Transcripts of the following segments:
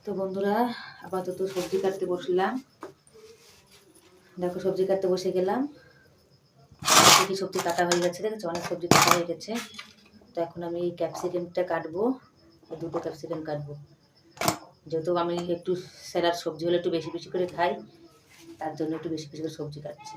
তো বন্ধুরা আপাতত সবজি কাটতে বসলাম। দেখো সবজি কাটতে বসে গেলাম। কি সবজি কাটা হয়ে গেছে, দেখেছো অনেক সবজি কাটা হয়ে গেছে। তো এখন আমি এই ক্যাপসিকামটা কাটবো, দুটো ক্যাপসিকাম কাটবো। যেহেতু আমি একটু স্যালাড সবজি হলে একটু বেশি বেশি করে খাই, তার জন্য একটু বেশি বেশি করে সবজি কাটছি।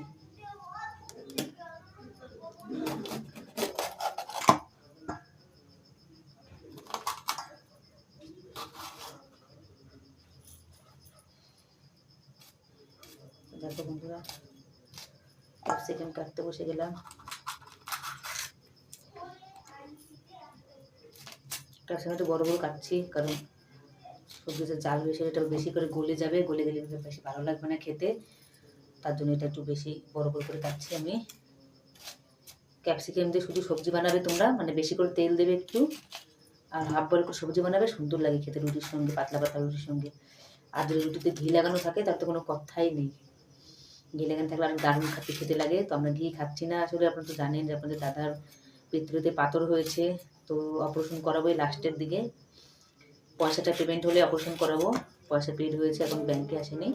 দেখো বন্ধুরা ক্যাপসিকাম কাটতে বসে গেলাম। ক্যাপসিকাম একটু বড় বড় কাটছি, কারণ সবজিতে জাল বেশি, এটা বেশি করে গলে যাবে, গলে গেলে বেশি ভালো লাগবে না খেতে। তার জন্য এটা একটু বেশি বড় বড় করে কাটছি আমি। ক্যাপসিকাম দিয়ে শুধু সবজি বানাবে তোমরা, মানে বেশি করে তেল দেবে একটু, আর হাফ বয়েল করে সবজি বানাবে, সুন্দর লাগে খেতে রুটির সঙ্গে, পাতলা পাতলা রুটির সঙ্গে। আর যদি রুটিতে ঘি লাগানো থাকে তার তো কোনো কথাই নেই। ঘি লাগানো থাকলে আমি দারুণ খেতে লাগে। তো আমরা ঘি খাচ্ছি না আসলে, আপনারা তো জানেন যে আপনাদের দাদার পিত্রতে পাথর হয়েছে, তো অপারেশন করাবো এই লাস্টের দিকে। পয়সাটা পেমেন্ট হলে অপারেশন করাবো। পয়সা পেড হয়েছে, এখন ব্যাংকে আসেনি।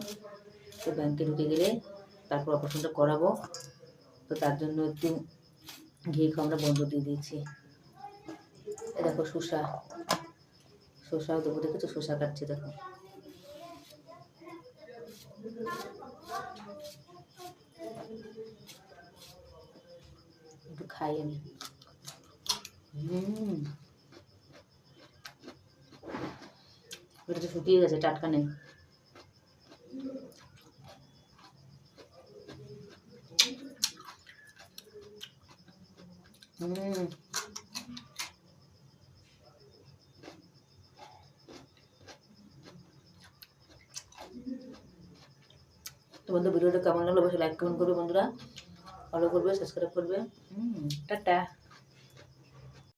তো ব্যাংকে ঢুকে গেলে তারপর অপারেশনটা করাবো। তো তার জন্য একটু ঘি খাওয়া আমরা বন্ধ দিয়ে দিয়েছি। দেখো শসাও দেবো, দেখেছো শসা কাটছে দেখো। একটু খাই আমি। এটা তো শুকিয়ে গেছে, টাটকা নেই। তোমাদের ভিডিওটা কেমন লাগলো অবশ্যই লাইক কমেন্ট করবে বন্ধুরা, ফলো করবে, সাবস্ক্রাইব করবে। টাটা।